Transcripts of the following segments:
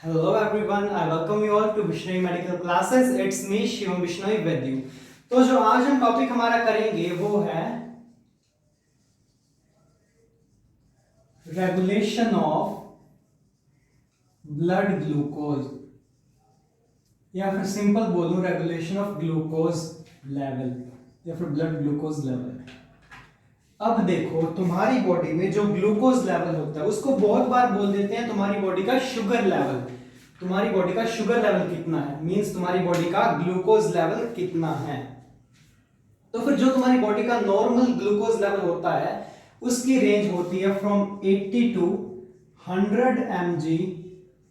Hello everyone, I welcome you all to Vishnavi Medical Classes. It's me Shivam Vishnavi with you. तो जो आज हम topic हमारा करेंगे वो है रेगुलेशन ऑफ ब्लड ग्लूकोज, या फिर सिंपल बोलूं रेगुलेशन ऑफ ग्लूकोज लेवल या फिर ब्लड ग्लूकोज लेवल। अब देखो, तुम्हारी बॉडी में जो ग्लूकोज लेवल होता है उसको बहुत बार बोल देते हैं तुम्हारी बॉडी का शुगर लेवल। तुम्हारी बॉडी का शुगर लेवल कितना है मींस तुम्हारी बॉडी का ग्लूकोज लेवल कितना है। तो फिर जो तुम्हारी बॉडी का नॉर्मल ग्लूकोज लेवल होता है उसकी रेंज होती है फ्रॉम 80 टू 100 mg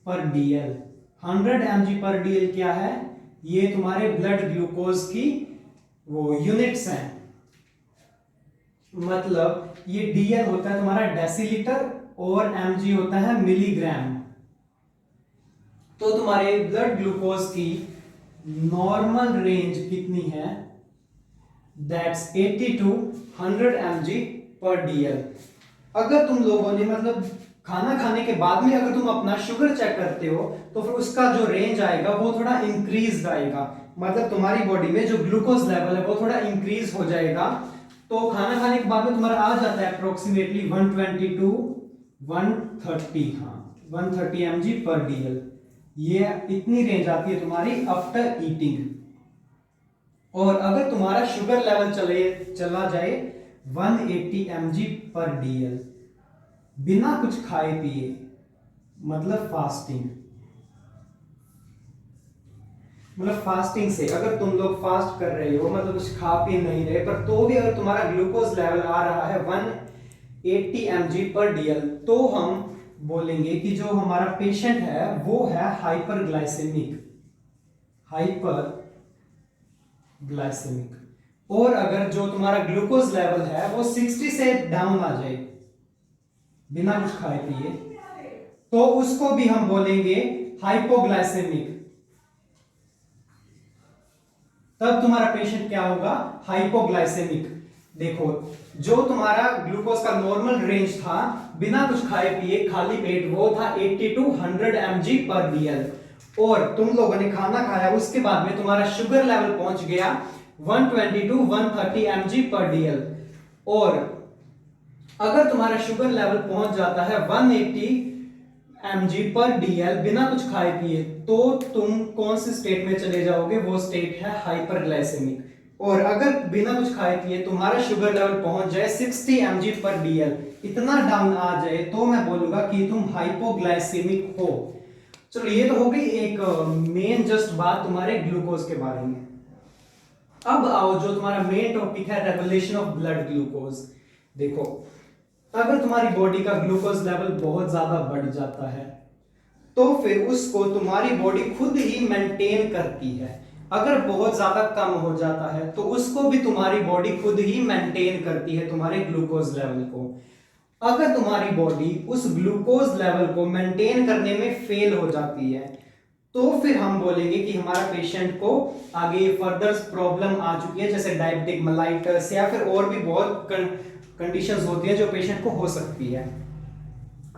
पर dl। 100 mg पर dl क्या है? ये तुम्हारे ब्लड ग्लूकोज की वो यूनिट्स हैं। मतलब ये dl होता है तुम्हारा डेसीलीटर और mg होता है मिलीग्राम। तो तुम्हारे ब्लड ग्लूकोज की नॉर्मल रेंज कितनी है? दैट्स 80 टू 100 mg पर dl। अगर तुम लोगों ने मतलब खाना खाने के बाद में अगर तुम अपना शुगर चेक करते हो तो फिर उसका जो रेंज आएगा वो थोड़ा इंक्रीज आएगा। मतलब तुम्हारी बॉडी में जो ग्लूकोज लेवल है वो थोड़ा इंक्रीज हो जाएगा। तो खाना खाने के बाद में तुम्हारा आ जाता है अप्रोक्सीमेटली 120 टू 130, हाँ 130 mg पर dl। ये इतनी रेंज आती है तुम्हारी आफ्टर ईटिंग। और अगर तुम्हारा शुगर लेवल चला जाए 180 mg पर dl बिना कुछ खाए पिए, मतलब फास्टिंग से अगर तुम लोग फास्ट कर रहे हो, मतलब कुछ खा पी नहीं रहे, पर तो भी अगर तुम्हारा ग्लूकोज लेवल आ रहा है 180 mg पर dl, तो हम बोलेंगे कि जो हमारा पेशेंट है वो है हाइपरग्लाइसेमिक। और अगर जो तुम्हारा ग्लूकोज लेवल है वो 60 से डाउन आ जाए बिना कुछ खाए पिए, तो उसको भी हम बोलेंगे हाइपोग्लाइसेमिक। तब तुम्हारा पेशेंट क्या होगा? हाइपोग्लाइसेमिक। देखो, जो तुम्हारा ग्लूकोज का नॉर्मल रेंज था बिना कुछ खाए पिए खाली पेट, वो था 80 टू 100 mg पर dl। और तुम लोगों ने खाना खाया उसके बाद में तुम्हारा शुगर लेवल पहुंच गया 120 टू 130 mg पर dl। और अगर तुम्हारा शुगर लेवल पहुंच जाता है 180 mg पर dl बिना कुछ खाए पिए, तो तुम कौन से स्टेट में चले जाओगे? वो स्टेट है हाइपरग्लाइसेमिक। और अगर बिना कुछ खाए पिए तुम्हारा शुगर लेवल पहुंच जाए 60 mg पर dl, इतना डाउन आ जाए, तो मैं बोलूंगा कि तुम हाइपोग्लाइसेमिक हो। चलो, ये तो हो गई एक मेन जस्ट बात तुम्हारे ग्लूकोज के बारे में। अब आओ जो तुम्हारा मेन टॉपिक है, रेगुलेशन ऑफ ब्लड ग्लूकोज। देखो, अगर तुम्हारी बॉडी का ग्लूकोज लेवल बहुत ज्यादा बढ़ जाता है तो फिर उसको तुम्हारी बॉडी खुद ही मेंटेन करती है। अगर बहुत ज्यादा कम हो जाता है तो उसको भी तुम्हारी बॉडी खुद ही मेंटेन करती है, तुम्हारे ग्लूकोज लेवल को। अगर तुम्हारी बॉडी उस ग्लूकोज लेवल को मेंटेन करने में फेल हो जाती है तो फिर हम बोलेंगे कि हमारा पेशेंट को आगे फर्दर प्रॉब्लम आ चुकी है, जैसे डायबिटिक मेलाइटस या फिर और भी बहुत कंडीशंस होती है जो पेशेंट को हो सकती है।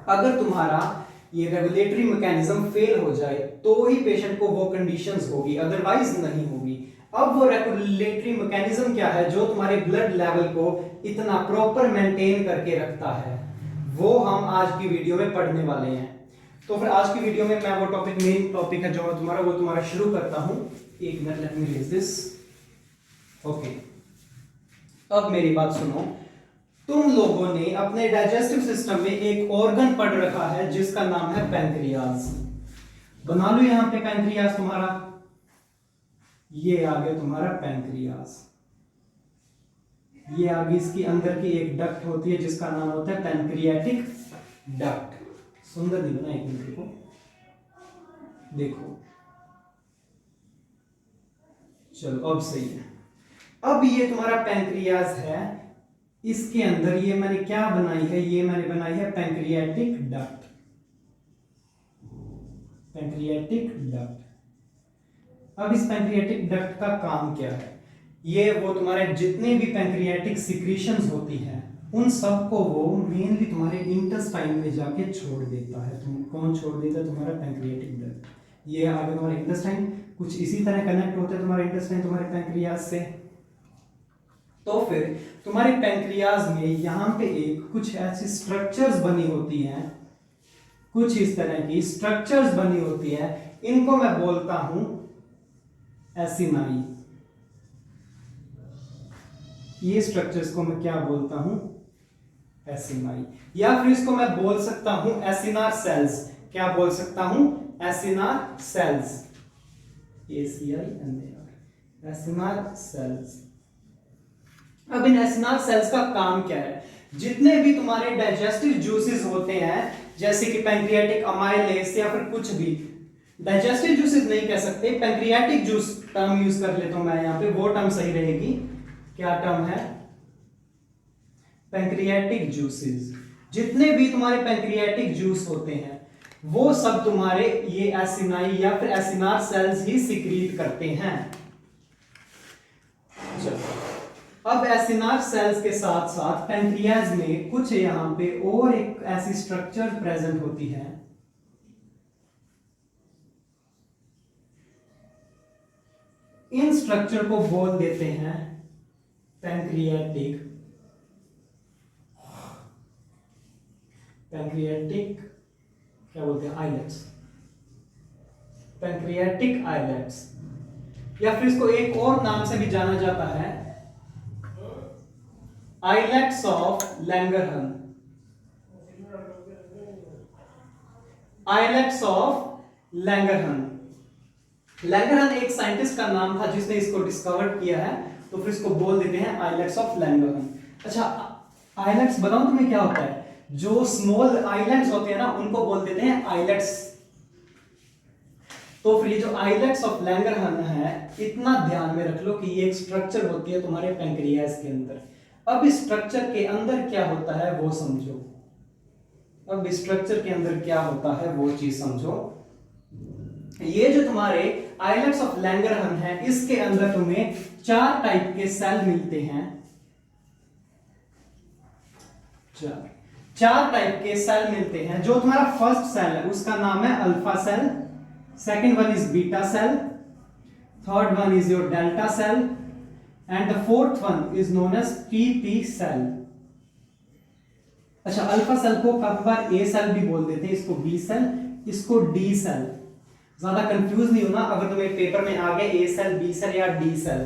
अगर तुम्हारा ये रेगुलेटरी मैकेनिज्म फेल हो जाए तो ही पेशेंट को वो कंडीशंस होगी, अदरवाइज नहीं होगी। अब वो रेगुलेटरी मैकेनिज्म क्या है जो तुम्हारे ब्लड लेवल को इतना प्रॉपर मेंटेन करके रखता है, वो हम आज की वीडियो में पढ़ने वाले हैं। तो फिर आज की वीडियो में मैं वो टॉपिक, मेन टॉपिक है जो तुम्हारा शुरू करता हूं। एक minute, let me read this. Okay, अब मेरी बात सुनो। तुम लोगों ने अपने डाइजेस्टिव सिस्टम में एक ऑर्गन पढ़ रखा है जिसका नाम है पैंक्रियाज। बना लो यहां पे पैंक्रियाज तुम्हारा, ये आ गया तुम्हारा पैंक्रियाज। ये आगे इसकी अंदर की एक डक्ट होती है जिसका नाम होता है पैंक्रियाटिक डक्ट। सुंदर नहीं बना? एक मिनट को देखो, चलो अब सही है। अब ये तुम्हारा पैंक्रियाज है, इसके अंदर ये मैंने क्या बनाई है? ये मैंने बनाई है पैंक्रियाटिक डक्ट। Pancreatic duct. अब इस पैंक्रियाटिक डक्ट का काम क्या है? ये वो तुम्हारे जितने भी पैंक्रियाटिक सिक्रीशंस होती हैं उन सब को वो मेनली तुम्हारे इंटेस्टाइन में जाके छोड़ देता है। तुम कौन छोड़ देता है? तुम्हारा पैंक्रियाटिक डक्ट। ये आगे तुम्हारा इंटेस्टाइन कुछ इसी तरह कनेक्ट होता है, तुम्हारा इंटेस्टाइन तुम्हारे पैंक्रियाज से। तो फिर तुम्हारे पैंक्रियाज में यहाँ पे एक कुछ ऐसी स्ट्रक्चर्स बनी होती हैं, कुछ इस तरह की स्ट्रक्चर्स बनी होती है, इनको मैं बोलता हूं एसिनाई। ये स्ट्रक्चर्स को मैं क्या बोलता हूं? एसिनाई। या फिर इसको मैं बोल सकता हूं एसिनार सेल्स। क्या बोल सकता हूं? Acinar cells. ACINAR, acinar cells. अब इन एसिनार सेल्स का काम क्या है? जितने भी तुम्हारे डाइजेस्टिव जूसेस होते हैं, जैसे कि पैंक्रियाटिक अमाइलेस या फिर कुछ भी, डाइजेस्टिव जूसेस नहीं कह सकते, पैंक्रियाटिक जूस टर्म यूज कर लेता हूं मैं यहां पे, वो टर्म सही रहेगी। क्या टर्म है? Pancreatic juices. जितने भी तुम्हारे पैंक्रियाटिक जूस होते हैं वो सब तुम्हारे ये एसिनाई या फिर एसिनार सेल्स ही सिक्रीट करते हैं। चलो, अब एसिनार सेल्स के साथ साथ पैंक्रियाज में कुछ यहां पे और एक ऐसी स्ट्रक्चर प्रेजेंट होती है, इन स्ट्रक्चर को बोल देते हैं पैंक्रियाटिक क्या बोलते हैं? आइलेट्स। पैंक्रियाटिक आइलेट्स, या फिर इसको एक और नाम से भी जाना जाता है, islets of Langerhans. Islets of Langerhans. Langerhans एक साइंटिस्ट का नाम था जिसने इसको डिस्कवर किया है, तो फिर इसको बोल देते हैं आइलेट्स ऑफ लैंगरहन। अच्छा, आइलेट्स बताऊं तुम्हें क्या होता है? जो स्मॉल आइलैंड्स होते हैं ना, उनको बोल देते हैं आइलेट्स। तो फिर ये जो आइलेट्स ऑफ लैंगरहन है, इतना ध्यान में रख लो कि ये एक स्ट्रक्चर होती है तुम्हारे पैंक्रियाज के अंदर। अब इस स्ट्रक्चर के अंदर क्या होता है वो समझो। अब इस स्ट्रक्चर के अंदर क्या होता है वो चीज समझो। ये जो तुम्हारे आइलेट्स ऑफ लैंगरहन है, इसके अंदर तुम्हें 4 टाइप के सेल मिलते हैं। 4 टाइप के सेल मिलते हैं। जो तुम्हारा फर्स्ट सेल है उसका नाम है alpha cell, second one is beta cell, third one is your delta cell, and the fourth one is known as PP cell. अच्छा, अल्फा सेल को कभी बार A सेल भी बोल देते हैं, इसको B सेल, इसको D सेल। ज्यादा कंफ्यूज नहीं होना अगर तुम्हें पेपर में आ गया A सेल, B सेल या D सेल।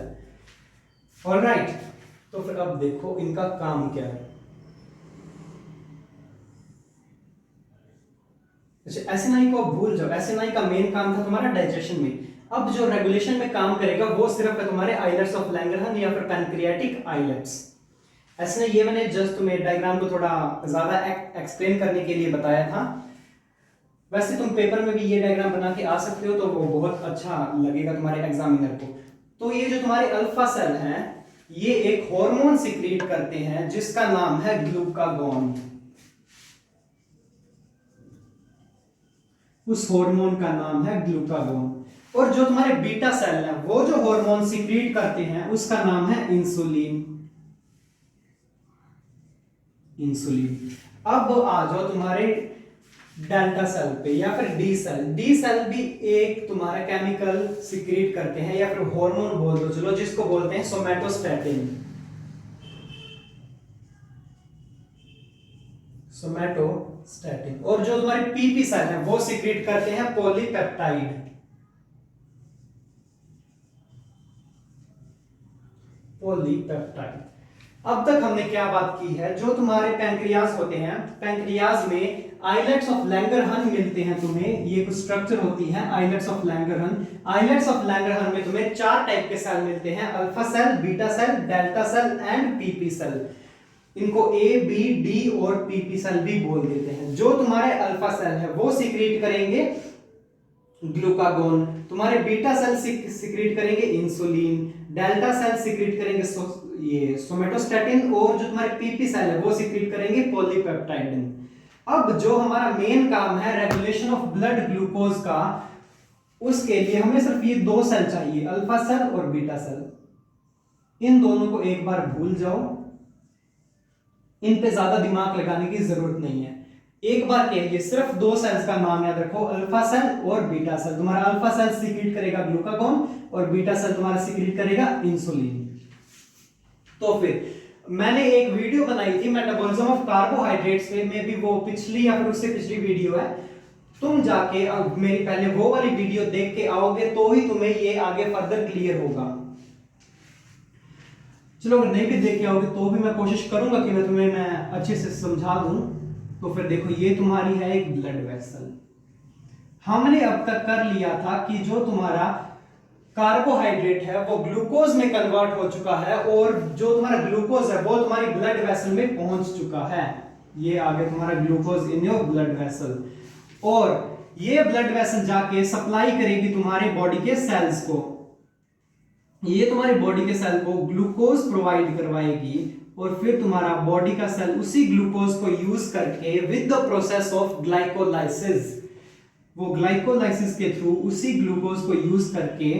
ऑलराइट, तो फिर अब देखो इनका काम क्या है। अच्छा, एसिनाई को भूल जाओ, एसिनाई का मेन काम था तुम्हारा डाइजेशन में। अब जो रेगुलेशन में काम करेगा वो सिर्फ है तुम्हारे आइलेट्स ऑफ लैंगरहन या फिर पैंक्रियाटिक आइलेट्स। ऐसे ये मैंने जस्ट तुम्हें डायग्राम को थोड़ा ज्यादा एक्सप्लेन करने के लिए बताया था। वैसे तुम पेपर में भी ये डायग्राम बना के आ सकते हो, तो वो बहुत अच्छा लगेगा तुम्हारे एग्जामिनर को। तो ये जो तुम्हारे अल्फा सेल हैं, ये एक हार्मोन सिक्रीट करते हैं जिसका नाम है ग्लूकागॉन। उस हार्मोन का नाम है ग्लूकागॉन। और जो तुम्हारे बीटा सेल है, वो जो हार्मोन सिक्रीट करते हैं उसका नाम है इंसुलिन। इंसुलिन। अब आ जाओ तुम्हारे डेल्टा सेल पे या फिर डी सेल। डी सेल भी एक तुम्हारा केमिकल सिक्रीट करते हैं या फिर हार्मोन बोल दो चलो, जिसको बोलते हैं सोमैटोस्टैटिन। सोमैटोस्टैटिन। और जो तुम्हारे पीपी सेल है वो सिक्रीट करते हैं पॉलीपेप्टाइड। पॉलीपेप्टाइड। अब तक हमने क्या बात की है, जो तुम्हारे पैंक्रियाज होते हैं, पैंक्रियाज में आइलेट्स ऑफ लैंगरहन मिलते हैं तुम्हें। ये कुछ स्ट्रक्चर होती है islets of Langerhans. Islets of Langerhans में तुम्हें 4 टाइप के सेल मिलते हैं, alpha cell, beta cell, delta cell and PP cell. इनको A, B, D और PP सेल भी बोल देते हैं। जो तुम्हारे अल्फा सेल है वो सिक्रीट करेंगे ग्लूकागॉन, तुम्हारे बीटा सेल सिक्रीट करेंगे इंसुलिन, डेल्टा सेल सिक्रीट करेंगे ये सोमैटोस्टैटिन, और जो तुम्हारे पीपी सेल है वो सिक्रीट करेंगे पॉलीपेप्टाइडिन। अब जो हमारा मेन काम है रेगुलेशन ऑफ ब्लड ग्लूकोज का, उसके लिए हमें सिर्फ ये 2 सेल चाहिए, अल्फा सेल और बीटा सेल। इन दोनों को एक बार भूल जाओ। इन पे ज्यादा दिमाग लगाने की जरूरत नहीं है। एक बार के लिए सिर्फ दो सेल्स का नाम याद रखो, अल्फा सेल और बीटा सेल। तुम्हारा अल्फा सेल सीक्रेट करेगा ग्लूकागॉन और बीटा सेल तुम्हारा सीक्रेट करेगा इंसुलिन। तो फिर मैंने एक वीडियो बनाई थी मेटाबॉलिज्म ऑफ कार्बोहाइड्रेट्स पे, में भी वो पिछली या फिर उससे पिछली वीडियो है। तुम जाके अब मेरी पहले वो वाली वीडियो देख के आओगे तो ही तुम्हें ये आगे फर्दर क्लियर होगा। चलो अगर नहीं भी देख के आओगे तो भी मैं कोशिश करूंगा कि मैं अच्छे से समझा दूं। तो फिर देखो ये तुम्हारी है एक ब्लड वेसल। हमने अब तक कर लिया था कि जो तुम्हारा कार्बोहाइड्रेट है वो ग्लूकोज में कन्वर्ट हो चुका है और जो तुम्हारा ग्लूकोज है वो तुम्हारी ब्लड वेसल में पहुंच चुका है। ये आगे तुम्हारा glucose in your blood vessel, और ये ब्लड वेसल जाके सप्लाई करेगी तुम्हारे बॉडी के सेल्स को। ये तुम्हारी बॉडी के सेल को ग्लूकोज प्रोवाइड करवाएगी और फिर तुम्हारा बॉडी का सेल उसी ग्लूकोज को यूज करके with the process of glycolysis, वो ग्लाइकोलाइसिस के थ्रू उसी ग्लूकोज को यूज करके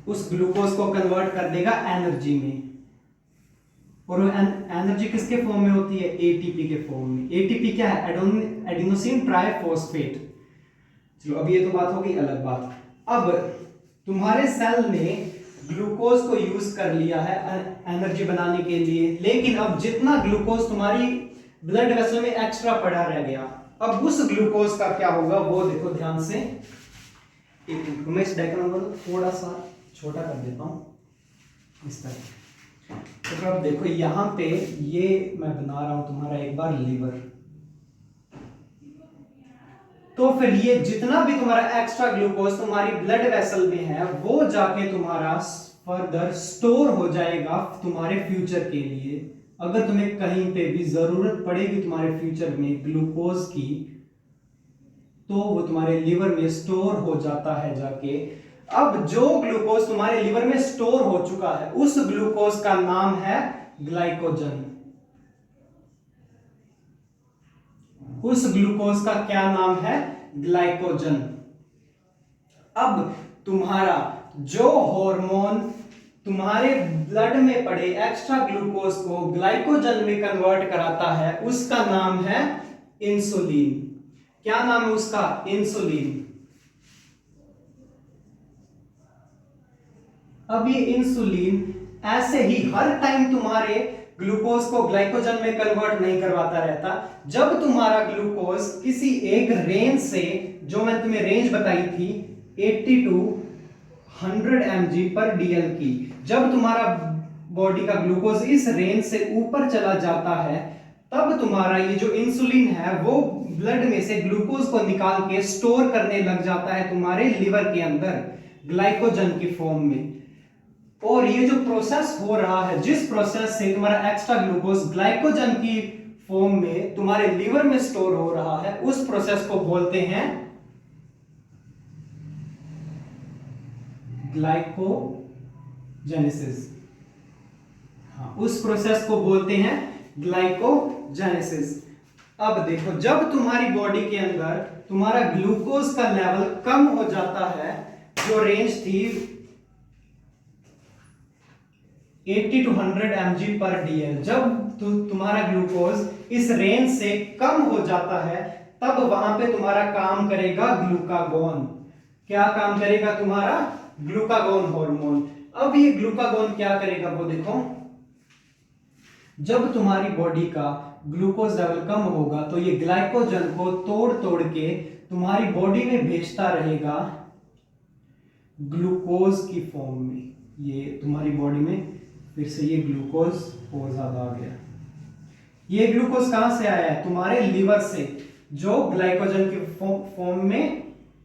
उस ग्लूकोज को कन्वर्ट कर देगा एनर्जी में। और एनर्जी किसके फॉर्म में होती है? एटीपी के फॉर्म में। एटीपी क्या है? Adenosine triphosphate. चलो अब ये तो बात हो गई अलग बात। अब तुम्हारे सेल ने ग्लूकोज को यूज कर लिया है एनर्जी बनाने के लिए, लेकिन अब जितना ग्लूकोज तुम्हारी ब्लड वेसल में एक्स्ट्रा पड़ा रह गया, अब उस ग्लूकोज का क्या होगा वो देखो ध्यान से। एक मिनट मैं इस डायग्राम को थोड़ा सा छोटा कर देता हूं इस तरह। तो अब देखो यहां पे ये मैं बना रहा हूं तुम्हारा एक बार लीवर। तो फिर ये जितना भी तुम्हारा एक्स्ट्रा ग्लूकोज तुम्हारी ब्लड वेसल में है वो जाके तुम्हारा फर्दर स्टोर हो जाएगा तुम्हारे फ्यूचर के लिए। अगर तुम्हें कहीं पे भी जरूरत पड़ेगी तुम्हारे फ्यूचर में ग्लूकोज की, तो वो तुम्हारे लिवर में स्टोर हो जाता है जाके। अब जो ग्लूकोज तुम्हारे लिवर में स्टोर हो चुका है उस ग्लूकोज का नाम है ग्लाइकोजन। उस ग्लूकोज का क्या नाम है? ग्लाइकोजन। अब तुम्हारा जो हार्मोन तुम्हारे ब्लड में पड़े एक्स्ट्रा ग्लूकोज को ग्लाइकोजन में कन्वर्ट कराता है उसका नाम है इंसुलिन। क्या नाम है उसका? इंसुलिन। अब ये इंसुलिन ऐसे ही हर टाइम तुम्हारे ग्लूकोज को ग्लाइकोजन में कन्वर्ट नहीं करवाता रहता। जब तुम्हारा ग्लूकोज किसी एक रेंज से, जो मैं तुम्हें रेंज बताई थी 80 to 100 mg पर DL की, जब तुम्हारा बॉडी का ग्लूकोज इस रेंज से ऊपर चला जाता है तब तुम्हारा ये जो इंसुलिन है वो ब्लड में से ग्लूकोज को निकाल के स्टोर करने लग जाता है तुम्हारे लिवर के अंदर ग्लाइकोजन की फॉर्म में। और ये जो प्रोसेस हो रहा है, जिस प्रोसेस से तुम्हारा एक्स्ट्रा ग्लूकोज ग्लाइकोजन की फॉर्म में तुम्हारे लिवर में स्टोर हो रहा है, उस प्रोसेस को बोलते हैं ग्लाइकोजेनेसिस। हाँ, उस प्रोसेस को बोलते हैं ग्लाइकोजेनेसिस। अब देखो जब तुम्हारी बॉडी के अंदर तुम्हारा ग्लूकोज का लेवल कम हो जाता है, जो रेंज थी 80 to 100 mg पर DL, जब तुम्हारा ग्लूकोज इस रेंज से कम हो जाता है तब वहां पे तुम्हारा काम करेगा ग्लूकागॉन। क्या काम करेगा तुम्हारा? Glucagon hormone. अब ये ग्लूकागॉन क्या करेगा वो देखो। जब तुम्हारी बॉडी का ग्लूकोज लेवल कम होगा तो ये ग्लाइकोजन को तोड़ तोड़ के तुम्हारी बॉडी में भेजता रहेगा ग्लूकोज की फॉर्म में। ये तुम्हारी बॉडी में फिर से ये ग्लूकोज और ज्यादा आ गया। ये ग्लूकोज कहां से आया है? तुम्हारे लिवर से, जो ग्लाइकोजन के फॉर्म में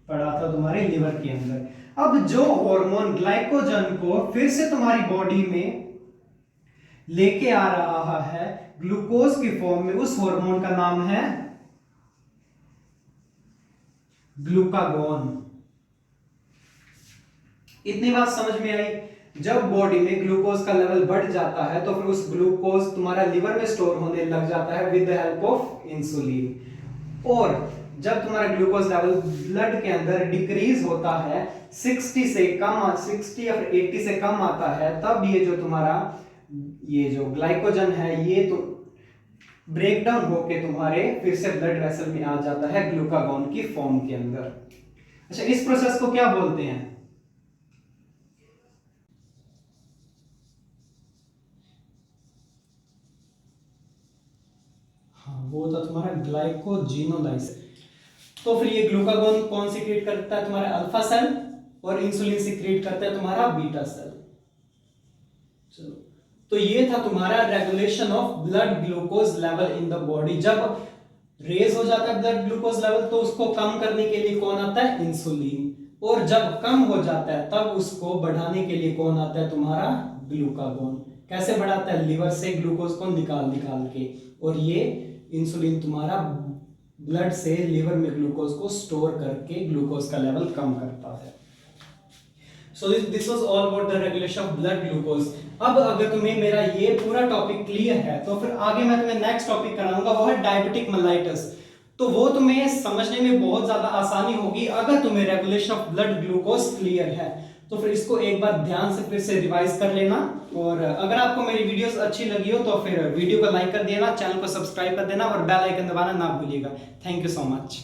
पड़ा था तुम्हारे लिवर के अंदर। अब जो हार्मोन ग्लाइकोजन को फिर से तुम्हारी बॉडी में लेके आ रहा है ग्लूकोज की फॉर्म में, उस हार्मोन का नाम है ग्लूकागॉन। इतनी बात समझ में आई? जब बॉडी में ग्लूकोज का लेवल बढ़ जाता है तो फिर उस ग्लूकोज तुम्हारा लिवर में स्टोर होने लग जाता है with the help of insulin. और जब तुम्हारा ग्लूकोज लेवल ब्लड के अंदर डिक्रीज होता है 60 से कम, 60 या 80 से कम आता है, तब ये जो तुम्हारा ये जो ग्लाइकोजन है ये तो ब्रेक डाउन होके तुम्हारे फिर से ब्लड वेसल में आ जाता है ग्लूकागॉन की फॉर्म के अंदर। अच्छा, इस प्रोसेस को क्या बोलते हैं? हाँ, वो था तुम्हारा ग्लाइकोजिनोलाइसिस। तो फिर ये ग्लूकागॉन कौन सीक्रेट करता है? तुम्हारा अल्फा सेल, और इंसुलिन सीक्रेट करता है तुम्हारा बीटा सेल। चलो, तो ये था तुम्हारा regulation of blood glucose level in the body. जब रेज हो जाता है ब्लड ग्लूकोज लेवल तो उसको कम करने के लिए कौन आता है? इंसुलिन। और जब कम हो जाता है तब उसको बढ़ाने के लिए कौन आता है? तुम्हारा ग्लूकागॉन। कैसे बढ़ाता है? लिवर से ग्लूकोज को निकाल निकाल के। और ये इंसुलिन तुम्हारा ब्लड से लिवर में ग्लूकोज को स्टोर करके ग्लूकोज का लेवल कम करता है। So this was all about the regulation of blood glucose। अब अगर तुम्हें मेरा ये पूरा टॉपिक क्लियर है तो फिर आगे मैं तुम्हें नेक्स्ट टॉपिक कराऊंगा, वो है डायबिटिक मेलाइटस। तो वो तुम्हें समझने में बहुत ज्यादा आसानी होगी अगर तुम्हें regulation of blood glucose clear है। तो फिर इसको एक बार ध्यान से फिर से रिवाइज कर लेना। और अगर आपको मेरी वीडियोस अच्छी लगी हो तो फिर वीडियो को लाइक कर देना, चैनल को सब्सक्राइब कर देना और बेल आइकन दबाना ना भूलिएगा। Thank you so much.